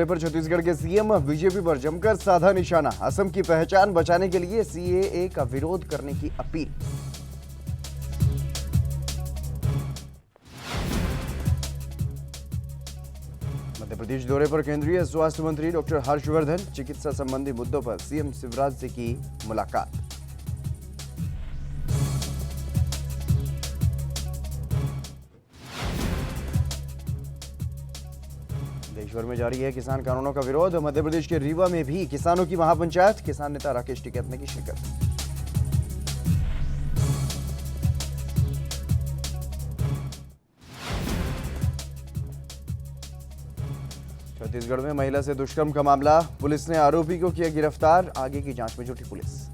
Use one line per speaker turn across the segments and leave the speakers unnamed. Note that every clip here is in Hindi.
पर छत्तीसगढ़ के सीएम बीजेपी पर जमकर साधा निशाना। असम की पहचान बचाने के लिए सीएए का विरोध करने की अपील। मध्य प्रदेश दौरे पर केंद्रीय स्वास्थ्य मंत्री डॉक्टर हर्षवर्धन। चिकित्सा संबंधी मुद्दों पर सीएम शिवराज से की मुलाकात। देशभर में जारी है किसान कानूनों का विरोध। मध्य प्रदेश के रीवा में भी किसानों की महापंचायत। किसान नेता राकेश टिकैत ने की शिरकत। छत्तीसगढ़ में महिला से दुष्कर्म का मामला। पुलिस ने आरोपी को किया गिरफ्तार। आगे की जांच में जुटी पुलिस।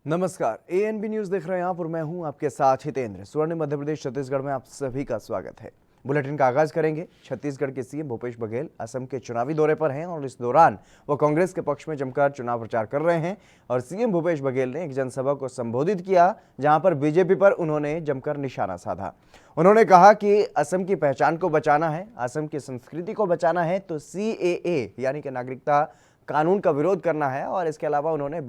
नमस्कार, एएनबी न्यूज देख रहे हैं आप और मैं हूं आपके साथ हितेंद्र। स्वर्ण मध्य प्रदेश छत्तीसगढ़ में आप सभी का स्वागत है। बुलेटिन का आगाज करेंगे। छत्तीसगढ़ के सीएम भूपेश बघेल असम के चुनावी दौरे पर हैं और इस दौरान वो कांग्रेस के पक्ष में जमकर चुनाव प्रचार कर रहे हैं। और सीएम भूपेश बघेल ने एक जनसभा को संबोधित किया, जहां पर बीजेपी पर उन्होंने जमकर निशाना साधा। उन्होंने कहा कि असम की पहचान को बचाना है, असम की संस्कृति को बचाना है तो सीएए यानी कि नागरिकता कानून का विरोध करना है। और इसके अलावा उन्होंने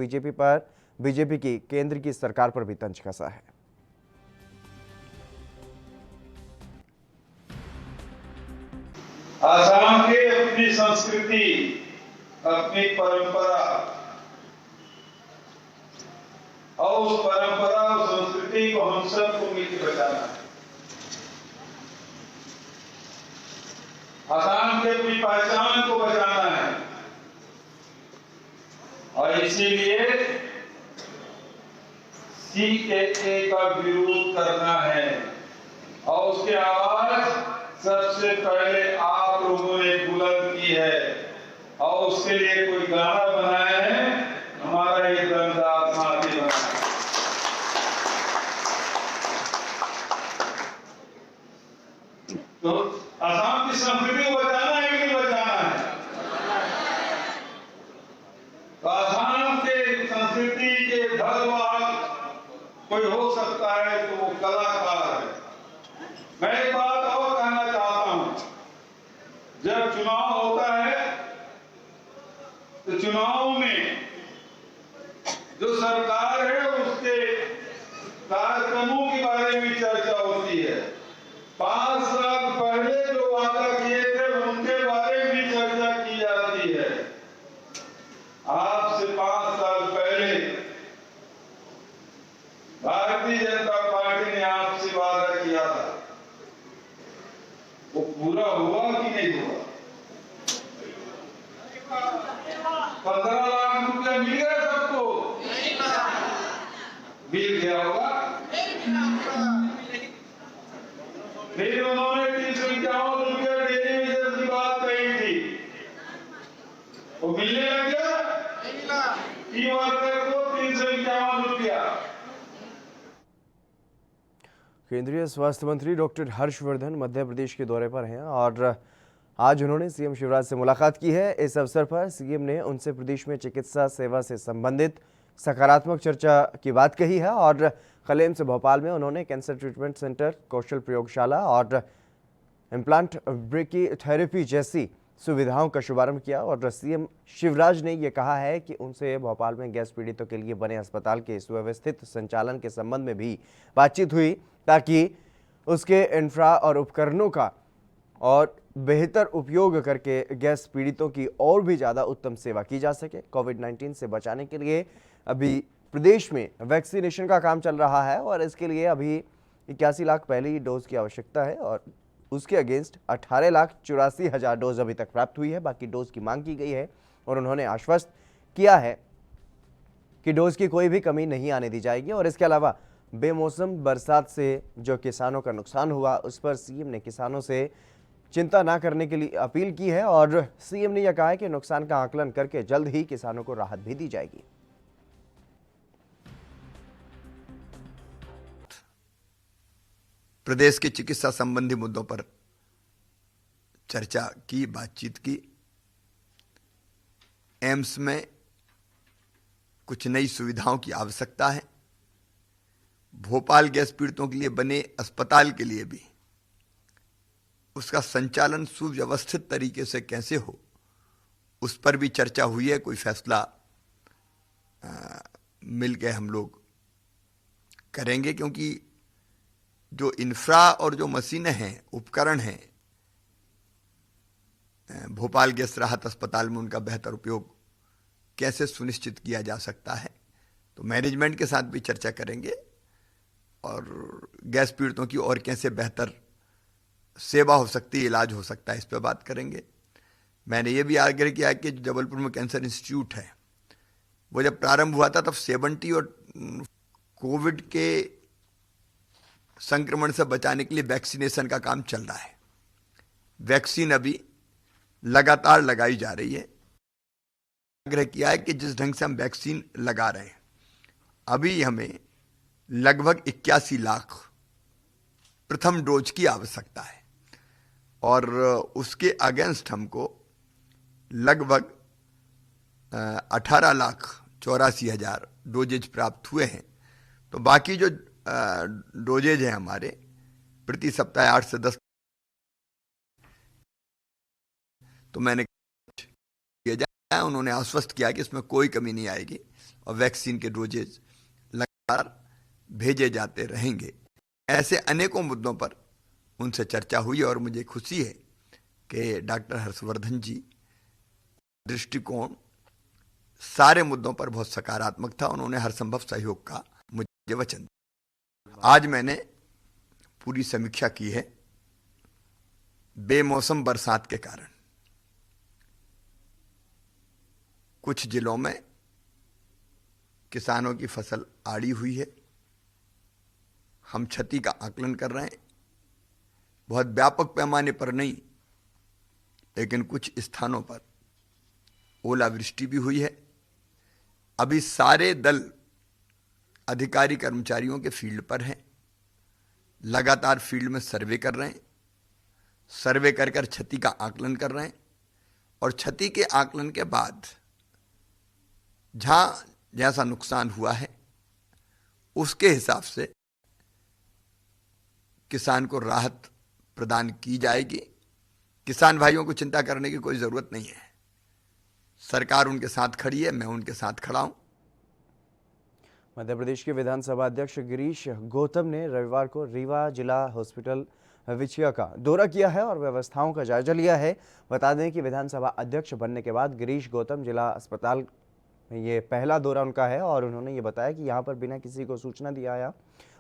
बीजेपी की केंद्र की सरकार पर भी तंज कसा है।
आसाम की अपनी संस्कृति, अपनी परंपरा और उस परंपरा और संस्कृति को हम सबको मिलकर बचाना है। आसाम की अपनी पहचान को बचाना है और इसीलिए सीएए का विरोध करना है। और उसकी आवाज सबसे पहले आप लोगों ने बुलंद की है और उसके लिए कोई गाना बनाया है, हमारा ये दमदार साथी बना है। तो आसाम की संस्कृति को बचाना है कि नहीं बचाना है? तो आसाम के संस्कृति के धरोहर कोई हो सकता है तो वो कलाकार है। मैं एक बात और कहना चाहता हूं, जब चुनाव होता है तो चुनाव में जो सरकार है उसके कार्यक्रमों के बारे में चर्चा होती है। 5 साल पहले जो वादा किए थे उनके बारे में चर्चा की जाती है। आज से 5 साल पहले भारतीय जनता पार्टी ने आपसे वादा किया था, वो पूरा हुआ कि नहीं हुआ? 15 लाख रुपया मिल गया सबको? मिल गया होगा। फिर उन्होंने 351 रुपया डेली वेजेस की बात कही थी, वो मिलने लग गया की वर्कर को 351 रुपया।
केंद्रीय स्वास्थ्य मंत्री डॉक्टर हर्षवर्धन मध्य प्रदेश के दौरे पर हैं और आज उन्होंने सीएम शिवराज से मुलाकात की है। इस अवसर पर सीएम ने उनसे प्रदेश में चिकित्सा सेवा से संबंधित सकारात्मक चर्चा की बात कही है। और कलेम से भोपाल में उन्होंने कैंसर ट्रीटमेंट सेंटर, कौशल प्रयोगशाला और इम्प्लांट ब्रेकी थेरेपी जैसी सुविधाओं का शुभारंभ किया। और सीएम शिवराज ने यह कहा है कि उनसे भोपाल में गैस पीड़ितों के लिए बने अस्पताल के सुव्यवस्थित संचालन के संबंध में भी बातचीत हुई, ताकि उसके इंफ्रा और उपकरणों का और बेहतर उपयोग करके गैस पीड़ितों की और भी ज़्यादा उत्तम सेवा की जा सके। कोविड-19 से बचाने के लिए अभी प्रदेश में वैक्सीनेशन का काम चल रहा है और इसके लिए अभी 81 लाख पहली डोज की आवश्यकता है और उसके अगेंस्ट 18,84,000 डोज अभी तक प्राप्त हुई है। बाकी डोज की मांग की गई है और उन्होंने आश्वस्त किया है कि डोज की कोई भी कमी नहीं आने दी जाएगी। और इसके अलावा बेमौसम बरसात से जो किसानों का नुकसान हुआ उस पर सीएम ने किसानों से चिंता ना करने के लिए अपील की है। और सीएम ने यह कहा है कि नुकसान का आकलन करके जल्द ही किसानों को राहत भी दी जाएगी।
प्रदेश के चिकित्सा संबंधी मुद्दों पर चर्चा की, बातचीत की। एम्स में कुछ नई सुविधाओं की आवश्यकता है। भोपाल गैस पीड़ितों के लिए बने अस्पताल के लिए भी उसका संचालन सुव्यवस्थित तरीके से कैसे हो, उस पर भी चर्चा हुई है। कोई फैसला मिल के हम लोग करेंगे, क्योंकि जो इंफ्रा और जो मशीनें हैं, उपकरण हैं, भोपाल गैस राहत अस्पताल में उनका बेहतर उपयोग कैसे सुनिश्चित किया जा सकता है, तो मैनेजमेंट के साथ भी चर्चा करेंगे और गैस पीड़ितों की और कैसे बेहतर सेवा हो सकती है, इलाज हो सकता है, इस पर बात करेंगे। मैंने ये भी आग्रह किया कि जबलपुर में कैंसर इंस्टीट्यूट है, वो जब प्रारंभ हुआ था तब 70 और कोविड के संक्रमण से बचाने के लिए वैक्सीनेशन का काम चल रहा है। वैक्सीन अभी लगातार लगाई जा रही है। आग्रह किया है कि जिस ढंग से हम वैक्सीन लगा रहे हैं, अभी हमें लगभग 81 लाख प्रथम डोज की आवश्यकता है और उसके अगेंस्ट हमको लगभग 18,84,000 डोजेज प्राप्त हुए हैं। तो बाकी जो डोजेज हैं हमारे प्रति सप्ताह 8 से 10, तो मैंने किया जाए, उन्होंने आश्वस्त किया कि इसमें कोई कमी नहीं आएगी और वैक्सीन के डोजेज लगातार भेजे जाते रहेंगे। ऐसे अनेकों मुद्दों पर उनसे चर्चा हुई और मुझे खुशी है कि डॉक्टर हर्षवर्धन जी दृष्टिकोण सारे मुद्दों पर बहुत सकारात्मक था। उन्होंने हर संभव सहयोग का मुझे वचन दिया। आज मैंने पूरी समीक्षा की है। बेमौसम बरसात के कारण कुछ जिलों में किसानों की फसल आड़ी हुई है। हम क्षति का आकलन कर रहे हैं, बहुत व्यापक पैमाने पर नहीं, लेकिन कुछ स्थानों पर ओलावृष्टि भी हुई है। अभी सारे दल अधिकारी कर्मचारियों के फील्ड पर हैं, लगातार फील्ड में सर्वे कर रहे हैं। सर्वे कर कर क्षति का आकलन कर रहे हैं और क्षति के आकलन के बाद जहां जैसा नुकसान हुआ है उसके हिसाब से किसान को राहत प्रदान की जाएगी। किसान भाइयों को चिंता करने की कोई जरूरत नहीं है। सरकार उनके साथ खड़ी है, मैं उनके साथ खड़ा हूं।
मध्य प्रदेश के विधानसभा अध्यक्ष गिरीश गौतम ने रविवार को रीवा जिला हॉस्पिटल विछिया का दौरा किया है और व्यवस्थाओं का जायजा लिया है। बता दें कि विधानसभा अध्यक्ष बनने के बाद गिरीश गौतम जिला अस्पताल में ये पहला दौरा उनका है और उन्होंने ये बताया कि यहाँ पर बिना किसी को सूचना दिया आया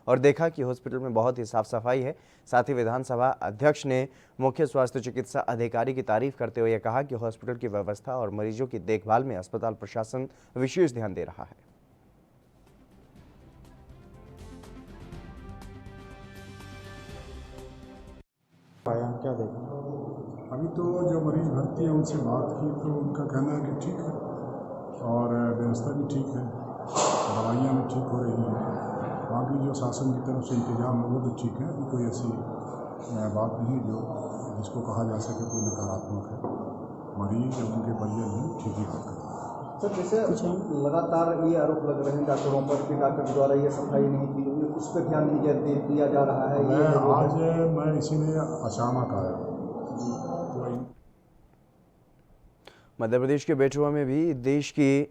और देखा कि हॉस्पिटल में बहुत ही साफ सफाई है। साथ ही विधानसभा अध्यक्ष ने मुख्य स्वास्थ्य चिकित्सा अधिकारी की तारीफ करते हुए कहा कि हॉस्पिटल की व्यवस्था और मरीजों की देखभाल में अस्पताल प्रशासन विशेष ध्यान दे रहा है।
क्या देखा?
अभी तो जो मरीज भर्ती है उनसे बात की तो उनका कहना है कि ठीक है और व्यवस्था भी ठीक है, दवाइयाँ भी ठीक हो रही हैं। बाकी जो शासन की तरफ से इंतजाम है वो भी ठीक है। अभी कोई ऐसी बात नहीं जो जिसको कहा जा सके कोई नकारात्मक है। मरीज और उनके परिजन भी ठीक ही बात करें।
सर, जैसे लगातार ये आरोप लग रहे हैं डॉक्टरों पर कि डॉक्टर द्वारा ये सफाई नहीं की गई, उस पर ध्यान दिया जा रहा है।
मैं इसीलिए अचानक आया।
मध्य प्रदेश के बेटुआ में भी देश की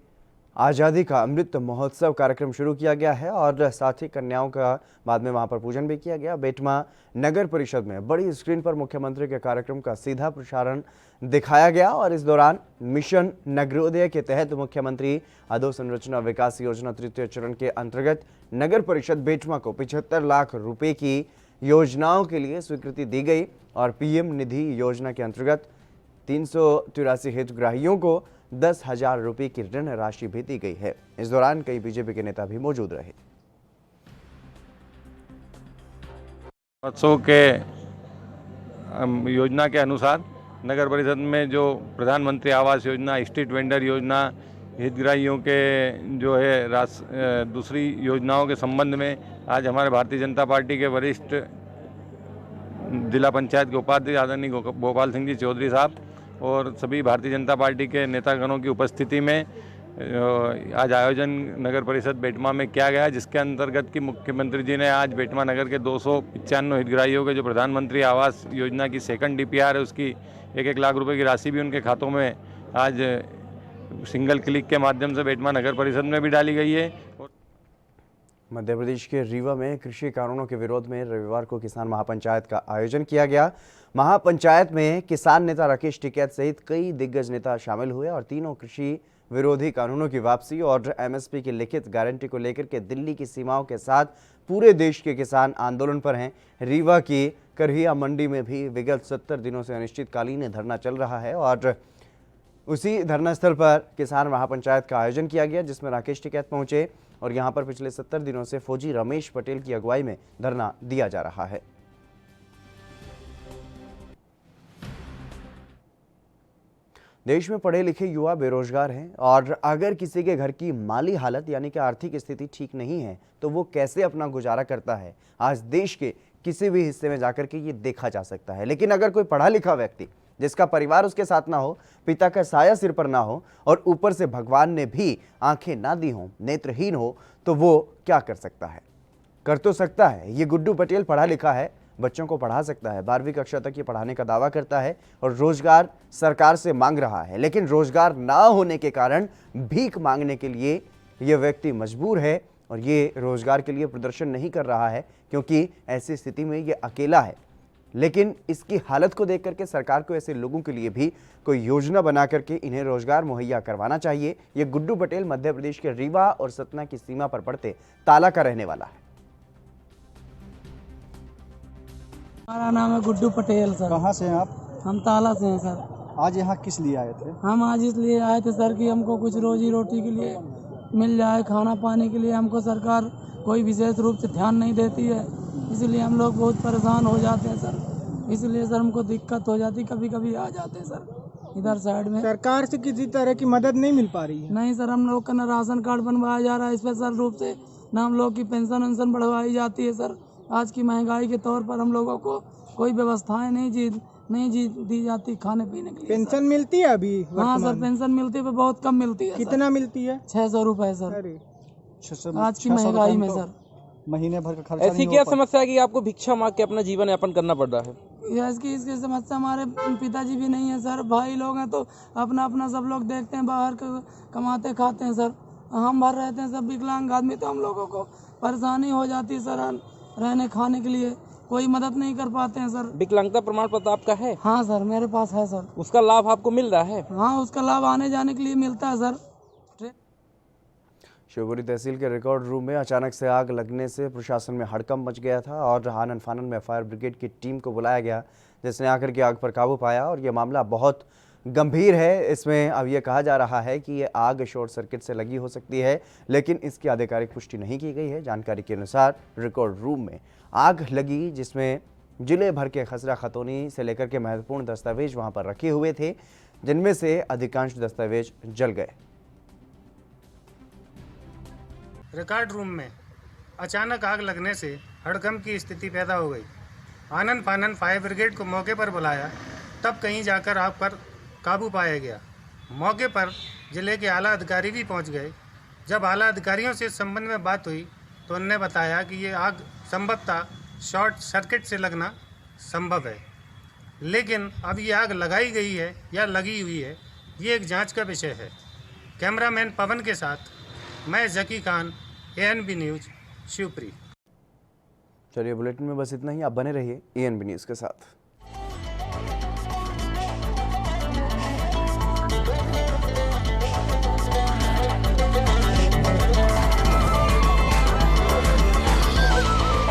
आज़ादी का अमृत महोत्सव कार्यक्रम शुरू किया गया है और साथ ही कन्याओं का बाद में वहां पर पूजन भी किया गया। बेटमा नगर परिषद में बड़ी स्क्रीन पर मुख्यमंत्री के कार्यक्रम का सीधा प्रसारण दिखाया गया और इस दौरान मिशन नगरोदय के तहत मुख्यमंत्री अधोसंरचना विकास योजना तृतीय चरण के अंतर्गत नगर परिषद बेटमा को 75 लाख रुपए की योजनाओं के लिए स्वीकृति दी गई और पीएम निधि योजना के अंतर्गत 383 हितग्राहियों को 10,000 रुपए की ऋण राशि भी दी गई है। इस दौरान कई बीजेपी के नेता भी मौजूद रहे।
महोत्सव के योजना के अनुसार नगर परिषद में जो प्रधानमंत्री आवास योजना, स्ट्रीट वेंडर योजना, हितग्राहियों के जो है दूसरी योजनाओं के संबंध में आज हमारे भारतीय जनता पार्टी के वरिष्ठ जिला पंचायत के उपाध्यक्ष आदरणीय गोपाल सिंह जी चौधरी साहब और सभी भारतीय जनता पार्टी के नेतागणों की उपस्थिति में आज आयोजन नगर परिषद बेटमा में किया गया, जिसके अंतर्गत कि मुख्यमंत्री जी ने आज बेटमा नगर के 295 हितग्राहियों के जो प्रधानमंत्री आवास योजना की सेकंड DPR है उसकी 1-1 लाख रुपए की राशि भी उनके खातों में आज सिंगल क्लिक के माध्यम से बेटमा नगर परिषद में भी डाली गई है।
मध्य प्रदेश के रीवा में कृषि कानूनों के विरोध में रविवार को किसान महापंचायत का आयोजन किया गया। महापंचायत में किसान नेता राकेश टिकैत सहित कई दिग्गज नेता शामिल हुए और तीनों कृषि विरोधी कानूनों की वापसी और MSP की लिखित गारंटी को लेकर के दिल्ली की सीमाओं के साथ पूरे देश के किसान आंदोलन पर हैं। रीवा की करहिया मंडी में भी विगत 70 दिनों से अनिश्चितकालीन धरना चल रहा है और उसी धरना स्थल पर किसान महापंचायत का आयोजन किया गया, जिसमें राकेश टिकैत पहुंचे और यहां पर पिछले 70 दिनों से फौजी रमेश पटेल की अगुवाई में धरना दिया जा रहा है। देश में पढ़े लिखे युवा बेरोजगार हैं और अगर किसी के घर की माली हालत यानी कि आर्थिक स्थिति ठीक नहीं है तो वो कैसे अपना गुजारा करता है, आज देश के किसी भी हिस्से में जाकर के ये देखा जा सकता है। लेकिन अगर कोई पढ़ा लिखा व्यक्ति जिसका परिवार उसके साथ ना हो, पिता का साया सिर पर ना हो और ऊपर से भगवान ने भी आंखें ना दी हो, नेत्रहीन हो, तो वो क्या कर सकता है? कर तो सकता है। ये गुड्डू पटेल पढ़ा लिखा है, बच्चों को पढ़ा सकता है, 12वीं कक्षा तक ये पढ़ाने का दावा करता है और रोजगार सरकार से मांग रहा है। लेकिन रोजगार ना होने के कारण भीख मांगने के लिए ये व्यक्ति मजबूर है और ये रोजगार के लिए प्रदर्शन नहीं कर रहा है क्योंकि ऐसी स्थिति में ये अकेला है। लेकिन इसकी हालत को देख करके सरकार को ऐसे लोगों के लिए भी कोई योजना बना करके इन्हें रोजगार मुहैया करवाना चाहिए। ये गुड्डू पटेल मध्य प्रदेश के रीवा और सतना की सीमा पर पड़ते ताला का रहने वाला है।
हमारा नाम है गुड्डू पटेल सर।
कहाँ से हैं आप?
हम ताला से हैं सर।
आज यहाँ किस लिए आए थे?
हम आज इसलिए आए थे सर कि हमको कुछ रोजी रोटी के लिए मिल जाए, खाना पाने के लिए हमको सरकार कोई विशेष रूप से ध्यान नहीं देती है, इसलिए हम लोग बहुत परेशान हो जाते हैं सर। इसलिए सर हमको दिक्कत हो जाती, कभी कभी आ जाते हैं सर इधर साइड में।
सरकार से किसी तरह की मदद नहीं मिल पा रही है?
नहीं सर, हम लोग का ना राशन कार्ड बनवाया जा रहा है स्पेशल रूप से, ना हम लोग की पेंशन वेंशन बढ़वाई जाती है सर। आज की महंगाई के तौर पर हम लोगों को कोई व्यवस्थाएं नहीं दी जाती खाने पीने के लिए।
पेंशन मिलती है अभी?
हाँ सर, पेंशन मिलती है, बहुत कम मिलती है।
कितना मिलती है?
600 रुपए सर।
अरे
आज की महंगाई में सर
महीने भर का खर्चा
ऐसी क्या समस्या है कि आपको भिक्षा मांग के अपना जीवन यापन करना पड़ रहा है?
इसकी समस्या, हमारे पिताजी भी नहीं है सर, भाई लोग हैं तो अपना अपना सब लोग देखते हैं, बाहर कमाते खाते हैं सर। हम भर रहते हैं सब विकलांग आदमी, तो हम लोगों को परेशानी हो जाती है सर रहने खाने के लिए, कोई मदद नहीं कर पाते हैं सर।
विकलांगता प्रमाण पत्र आपका है?
हाँ सर, मेरे पास है सर।
उसका लाभ आपको मिल रहा है?
हाँ, उसका लाभ आने जाने के लिए मिलता है सर।
शिवपुरी तहसील के रिकॉर्ड रूम में अचानक से आग लगने से प्रशासन में हड़कंप मच गया था और आनन फानन में फायर ब्रिगेड की टीम को बुलाया गया, जिसने आकर के आग पर काबू पाया और ये मामला बहुत गंभीर है। इसमें अब ये कहा जा रहा है कि ये आग शॉर्ट सर्किट से लगी हो सकती है, लेकिन इसकी आधिकारिक पुष्टि नहीं की गई है। जानकारी के अनुसार रिकॉर्ड रूम में आग लगी, जिसमें जिले भर के खसरा खतौनी से लेकर के महत्वपूर्ण दस्तावेज वहाँ पर रखे हुए थे, जिनमें से अधिकांश दस्तावेज जल गए।
रिकॉर्ड रूम में अचानक आग लगने से हड़कंप की स्थिति पैदा हो गई। आनन फानन फायर ब्रिगेड को मौके पर बुलाया, तब कहीं जाकर आग पर काबू पाया गया। मौके पर जिले के आला अधिकारी भी पहुंच गए। जब आला अधिकारियों से इस संबंध में बात हुई तो उन्होंने बताया कि ये आग संभवतः शॉर्ट सर्किट से लगना संभव है, लेकिन अब ये आग लगाई गई है या लगी हुई है, ये एक जांच का विषय है। कैमरामैन पवन के साथ मैं जकी खान, ANB न्यूज, शिवपुरी।
चलिए बुलेटिन में बस इतना ही। आप बने रहिए ANB न्यूज़ के साथ।